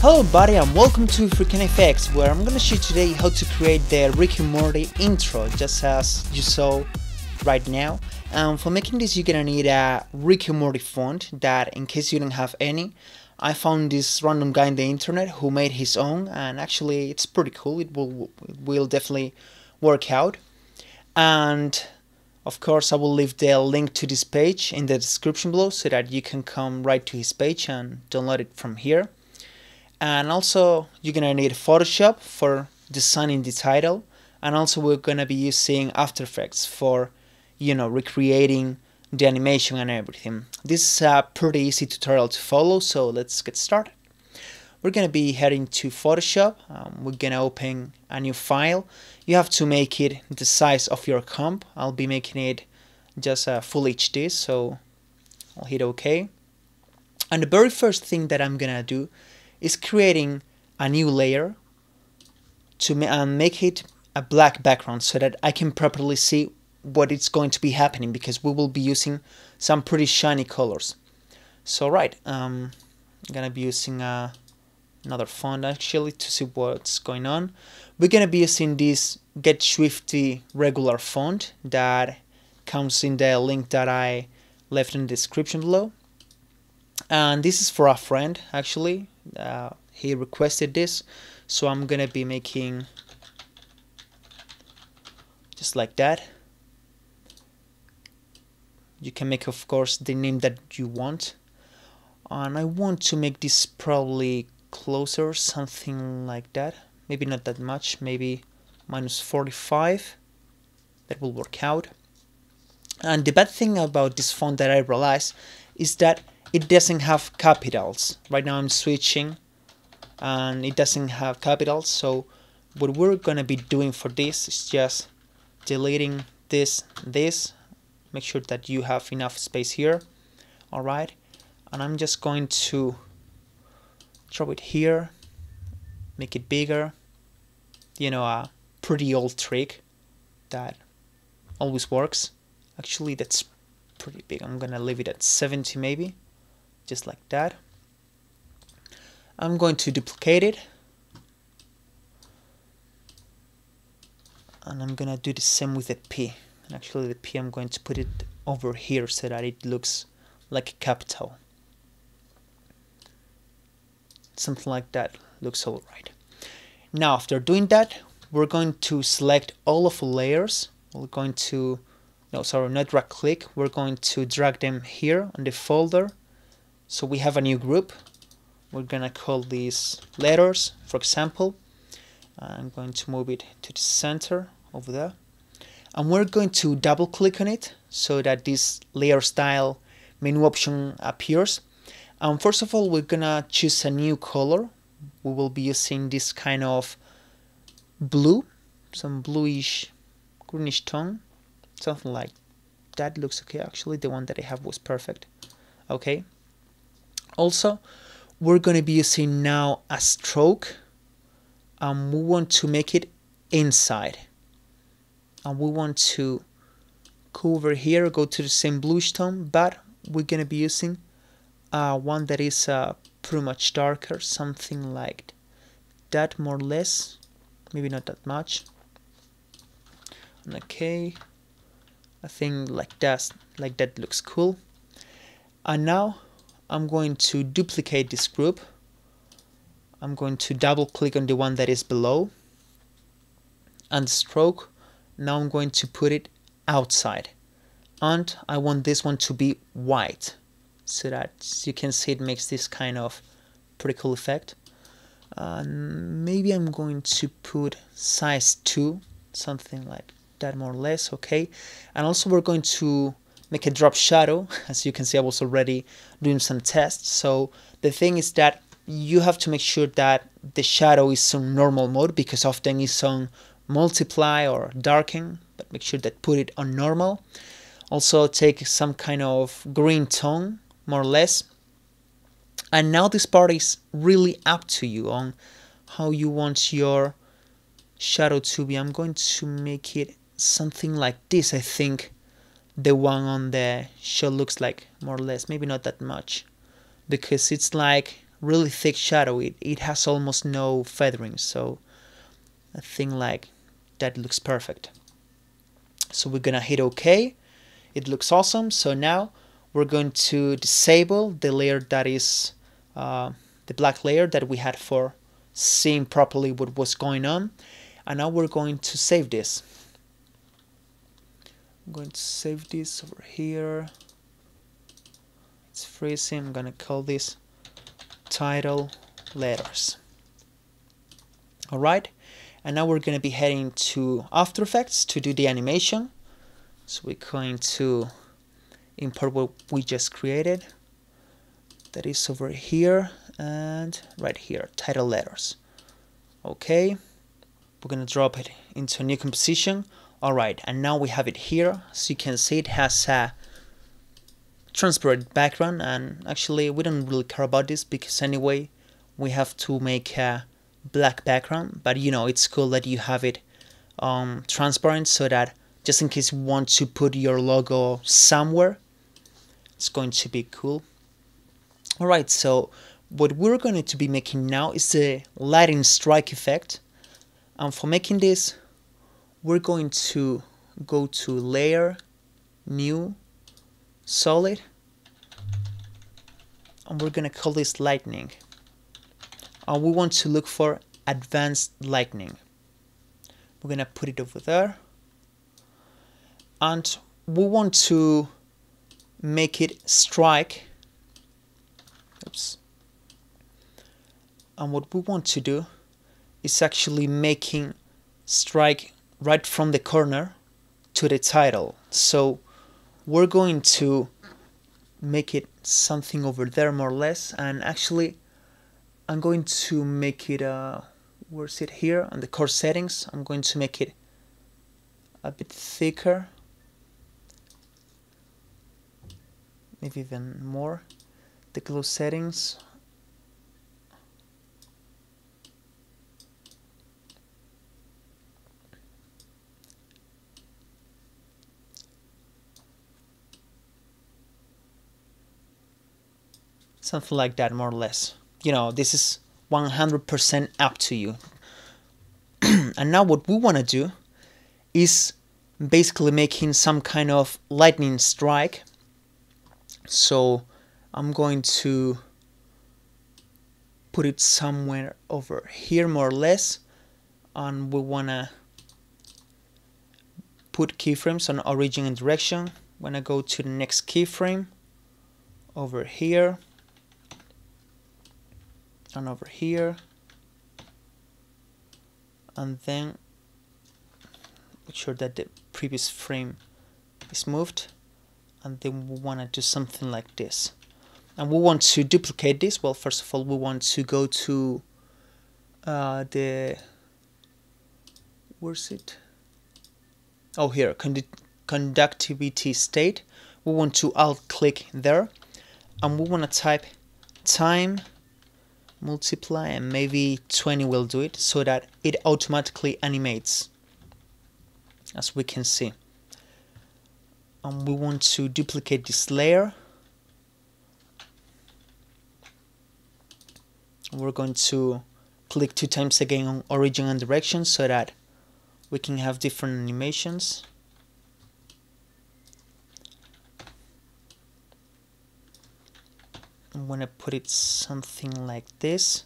Hello buddy and welcome to Freaking FX, where I'm gonna show you today how to create the Rick and Morty intro, just as you saw right now. For making this you're gonna need a Rick and Morty font that, in case you don't have any, I found this random guy on the internet who made his own, and actually it's pretty cool. It will definitely work out. And of course I will leave the link to this page in the description below so that you can come right to his page and download it from here. And also you're gonna need Photoshop for designing the title, and also we're gonna be using After Effects for, recreating the animation and everything. This is a pretty easy tutorial to follow, so let's get started. We're gonna be heading to Photoshop. We're gonna open a new file. You have to make it the size of your comp. I'll be making it just a full HD, so I'll hit OK. And the very first thing that I'm gonna do is creating a new layer to make it a black background so that I can properly see what it's going to be happening, because we will be using some pretty shiny colors. So I'm gonna be using another font actually to see what's going on. We're gonna be using this Get Swifty regular font that comes in the link that I left in the description below. And this is for a friend actually. He requested this, so I'm gonna be making just like that. You can make, of course, the name that you want, and I want to make this probably closer, something like that. Maybe not that much, maybe -45. That will work out. And the bad thing about this font that I realized is that it doesn't have capitals. Right now I'm switching and it doesn't have capitals, so what we're gonna be doing for this is just deleting this, make sure that you have enough space here. Alright, and I'm just going to throw it here, make it bigger. A pretty old trick that always works. Actually that's pretty big. I'm gonna leave it at 70 maybe, just like that. I'm going to duplicate it, and I'm gonna do the same with the P. And actually the P I'm going to put it over here so that it looks like a capital. Something like that looks alright. Now after doing that, we're going to select all of the layers. We're going to not right click, we're going to drag them here on the folder so we have a new group. We're gonna call these letters, for example. I'm going to move it to the center over there, and we're going to double click on it so that this layer style menu option appears. First of all, we're gonna choose a new color. We will be using this kind of blue, some bluish greenish tone, something like that. Looks okay. Actually the one that I have was perfect. Okay, also we're going to be using now a stroke, and we want to make it inside, and we want to go over here, go to the same bluish tone, but we're going to be using one that is pretty much darker, something like that, more or less, maybe not that much. Okay, I think like that looks cool. And now I'm going to duplicate this group. I'm going to double click on the one that is below, and stroke. Now I'm going to put it outside, and I want this one to be white so that, as you can see, it makes this kind of pretty cool effect. Maybe I'm going to put size 2, something like that, more or less. Okay, and also we're going to make a drop shadow. As you can see, I was already doing some tests. So the thing is that you have to make sure that the shadow is on normal mode, because often it's on multiply or darken, but make sure that put it on normal. Also take some kind of green tone, more or less. And now this part is really up to you on how you want your shadow to be. I'm going to make it something like this. I think the one on the show looks like, more or less, maybe not that much, because it's like really thick shadow. It has almost no feathering, so I think like that looks perfect. So we're gonna hit OK. It looks awesome. So now we're going to disable the layer that is the black layer that we had for seeing properly what was going on. And now we're going to save this. I'm going to save this over here. It's freezing. I'm gonna call this title letters. Alright, and now we're gonna be heading to After Effects to do the animation. So we're going to import what we just created. That is over here and right here, title letters. Okay, we're gonna drop it into a new composition. Alright, and now we have it here. So you can see it has a transparent background, and actually we don't really care about this because anyway we have to make a black background, but you know, it's cool that you have it transparent so that just in case you want to put your logo somewhere, it's going to be cool. Alright, so what we're going to be making now is the lightning strike effect, and for making this we're going to go to layer, new, solid, and we're gonna call this lightning, and we want to look for advanced lightning. We're gonna put it over there, and we want to make it strike. Oops. And what we want to do is actually making strike right from the corner to the title. So we're going to make it something over there more or less, and actually I'm going to make it where's it here on the core settings. I'm going to make it a bit thicker, maybe even more. The glow settings, something like that more or less. You know, this is 100% up to you. And now what we want to do is basically making some kind of lightning strike. So I'm going to put it somewhere over here more or less, and we want to put keyframes on origin and direction. When I go to the next keyframe over here and over here, and then make sure that the previous frame is moved, and then we want to do something like this. And we want to duplicate this. Well, first of all we want to go to the, where's it? Oh, here, conductivity state. We want to alt click there, and we want to type time multiply, and maybe 20 will do it, so that it automatically animates, as we can see. And we want to duplicate this layer. We're going to click 2 times again on origin and direction so that we can have different animations. I'm gonna put it something like this.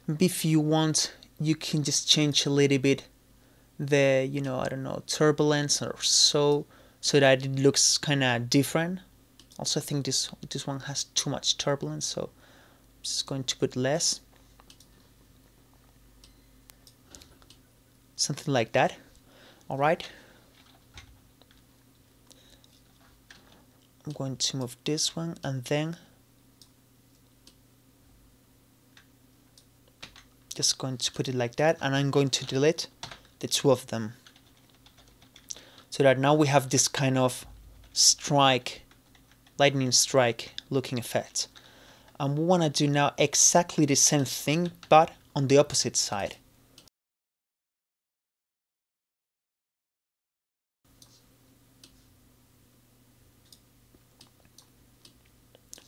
If you want, you can just change a little bit the, you know, I don't know, turbulence or so that it looks kind of different. Also, I think this one has too much turbulence, so I'm just going to put less. Something like that. Alright. I'm going to move this one, and then just going to put it like that, and I'm going to delete the 2 of them, so that now we have this kind of strike, lightning strike looking effect. And we want to do now exactly the same thing, but on the opposite side.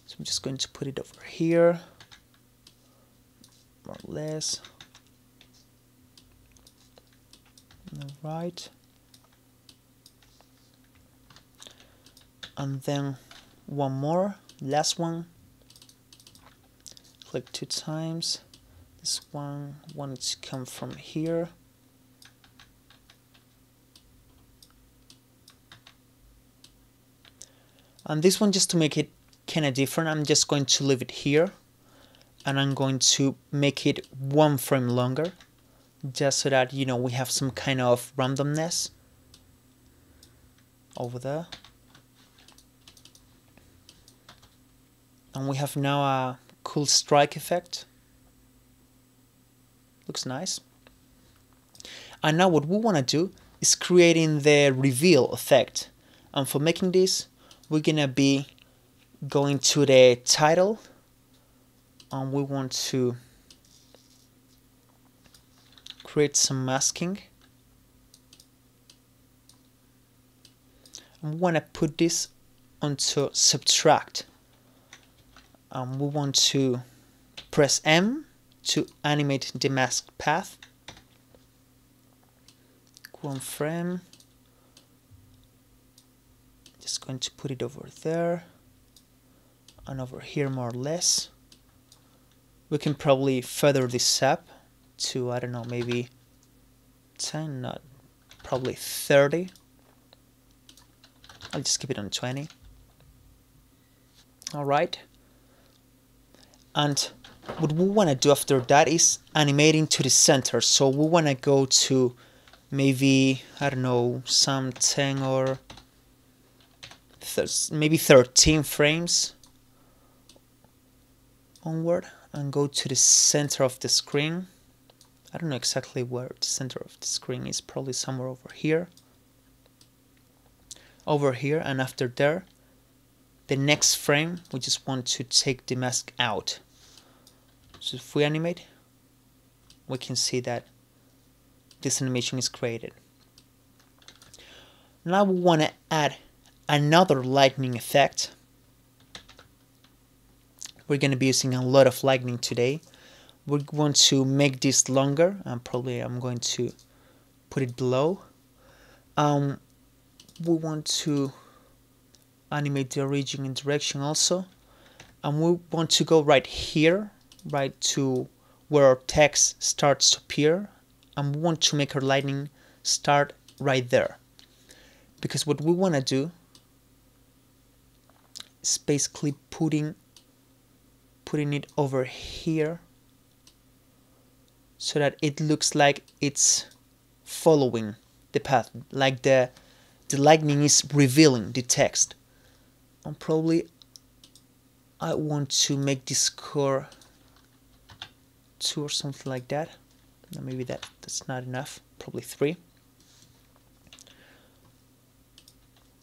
So I'm just going to put it over here. or less. Right. And then one more, last one. Click 2 times. This one wants to come from here. And this one, just to make it kind of different, I'm just going to leave it here. And I'm going to make it 1 frame longer, just so that, you know, we have some kind of randomness over there. And we have now a cool strike effect. Looks nice. And now what we want to do is creating the reveal effect. And for making this, we're gonna be going to the title, and we want to create some masking. And we want to put this onto subtract. And we want to press M to animate the mask path. 1 frame. Just going to put it over there and over here more or less. We can probably feather this up to, I don't know, maybe 10, not probably 30. I'll just keep it on 20. Alright. And what we want to do after that is animating to the center. So we want to go to maybe, I don't know, some 10 or maybe 13 frames onward, and go to the center of the screen. I don't know exactly where the center of the screen is, probably somewhere over here. Over here, and after there, the next frame, we just want to take the mask out. So if we animate, we can see that this animation is created. Now we want to add another lightning effect. We're going to be using a lot of lightning today. We want to make this longer, and probably I'm going to put it below. We want to animate the origin and direction also, and we want to go right here, right to where our text starts to appear, and we want to make our lightning start right there, because what we want to do is basically putting it over here so that it looks like it's following the path, like the lightning is revealing the text. And probably I want to make this score 2 or something like that. Maybe that's not enough, probably 3.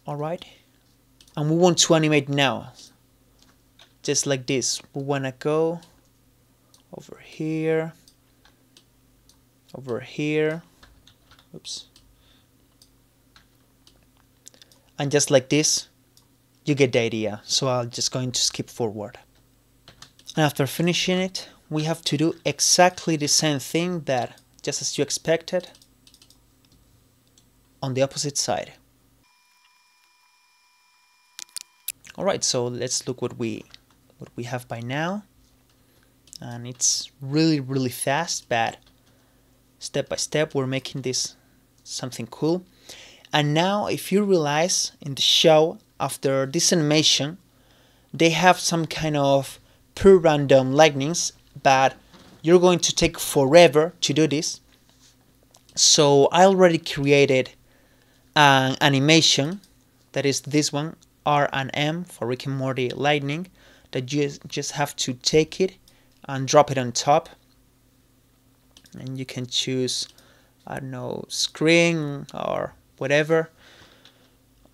Alright, and we want to animate now, just like this. We want to go over here, oops, and just like this, you get the idea. So I'm just going to skip forward. And after finishing it, we have to do exactly the same thing, that just as you expected, on the opposite side. Alright, so let's look what we have by now. And it's really fast, but step by step we're making this something cool. And now if you realize in the show, after this animation, they have some kind of pure random lightnings, but you're going to take forever to do this. So I already created an animation, that is this one, R and M for Rick and Morty lightning, that you just have to take it and drop it on top. And you can choose, I don't know, screen or whatever.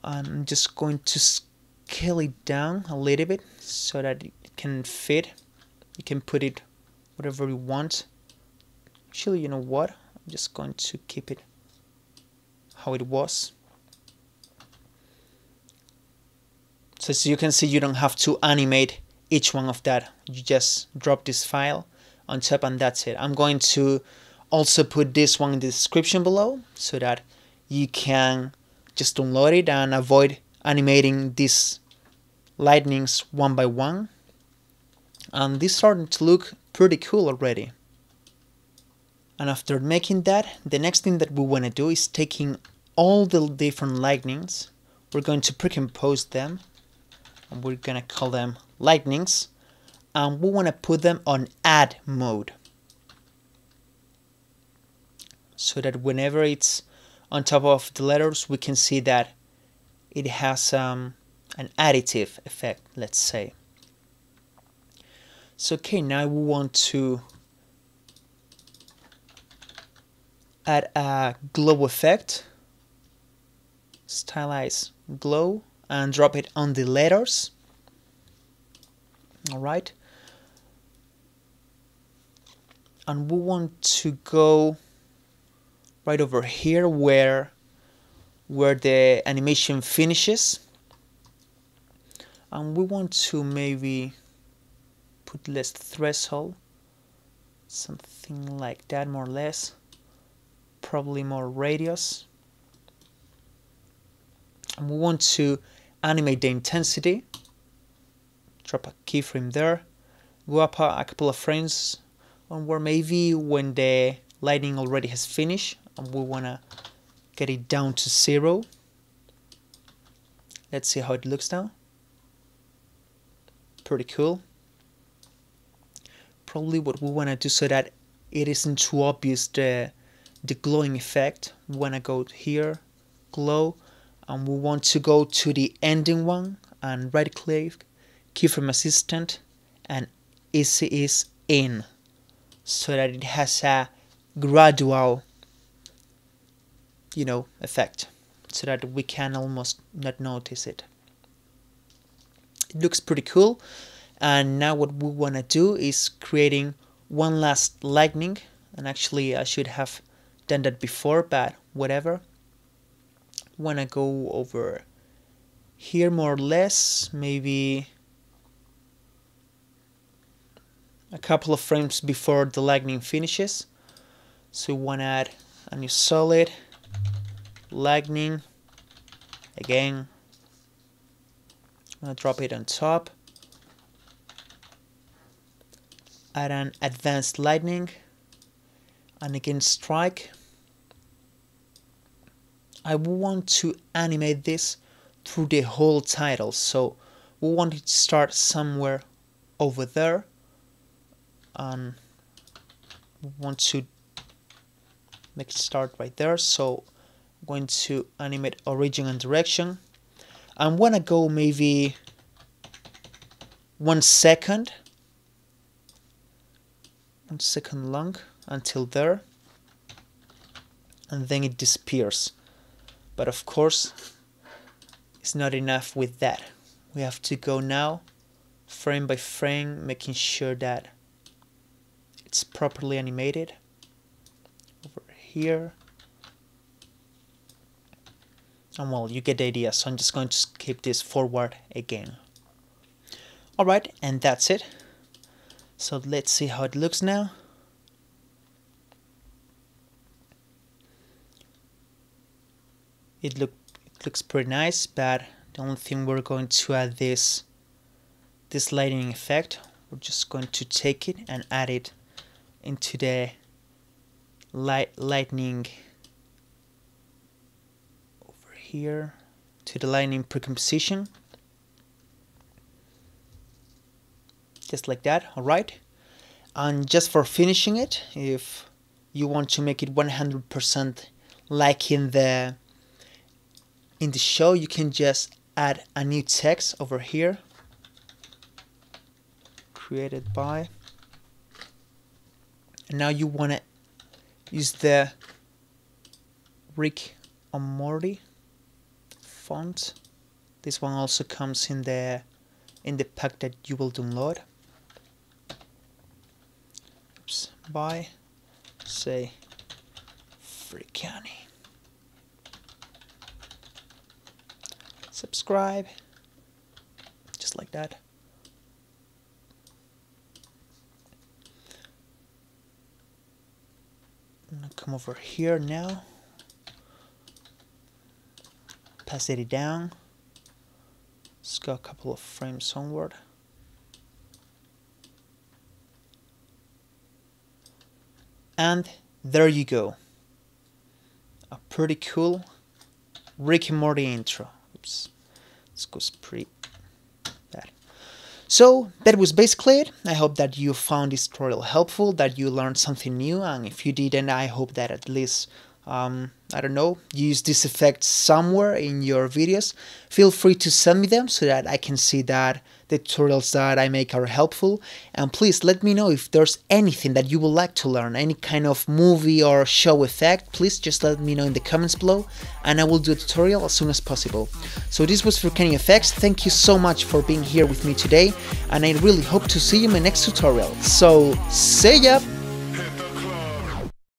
I'm just going to scale it down a little bit so that it can fit. You can put it whatever you want. Actually, you know what? I'm just going to keep it how it was. So as you can see, you don't have to animate each one of that. You just drop this file on top, and that's it. I'm going to also put this one in the description below so that you can just download it and avoid animating these lightnings one by one. And this starting to look pretty cool already. And after making that, the next thing that we want to do is taking all the different lightnings, we're going to pre-compose them, and we're going to call them lightnings, and we want to put them on add mode, so that whenever it's on top of the letters, we can see that it has an additive effect, let's say. So okay, now we want to add a glow effect, stylize glow, and drop it on the letters. Alright, and we want to go right over here where the animation finishes, and we want to maybe put less threshold, something like that, more or less, probably more radius. And we want to animate the intensity, drop a keyframe there, go up a couple of frames on where maybe when the lightning already has finished, and we want to get it down to 0. Let's see how it looks now. Pretty cool. Probably what we want to do so that it isn't too obvious the glowing effect, we want to go here, glow, and we want to go to the ending one and right click, keyframe assistant, and easy is in, so that it has a gradual, effect, so that we can almost not notice it. It looks pretty cool. And now what we want to do is creating one last lightning, and actually I should have done that before, but whatever. Want to go over here more or less, maybe a couple of frames before the lightning finishes. So we want to add a new solid, lightning, again, I'm going to drop it on top. Add an advanced lightning, and again strike. I want to animate this through the whole title, so we want it to start somewhere over there, and we want to make it start right there. So I'm going to animate origin and direction. I want to go maybe 1 second. 1 second long until there, and then it disappears. But of course it's not enough with that. We have to go now frame by frame, making sure that it's properly animated over here. And well, you get the idea, so I'm just going to skip this forward again. Alright, and that's it. So let's see how it looks now. It looks pretty nice, but the only thing, we're going to add this lightning effect. We're just going to take it and add it into the lightning over here, to the lightning precomposition. Just like that. Alright, and just for finishing it, if you want to make it 100% like in the show, you can just add a new text over here, created by, and now you want to use the Rick and Morty font. This one also comes in the pack that you will download. By, say, Freakani. Subscribe, just like that. I'm gonna come over here now, pass it down. Let's go a couple of frames onward. And there you go. A pretty cool Rick and Morty intro. Oops, this goes pretty bad. So that was basically it. I hope that you found this tutorial helpful, that you learned something new, and if you didn't, I hope that at least I don't know, use this effect somewhere in your videos. Feel free to send me them so that I can see that the tutorials that I make are helpful. And please let me know if there's anything that you would like to learn, any kind of movie or show effect. Please just let me know in the comments below and I will do a tutorial as soon as possible. So this was Fortnite Effects. Thank you so much for being here with me today, and I really hope to see you in my next tutorial. So see ya!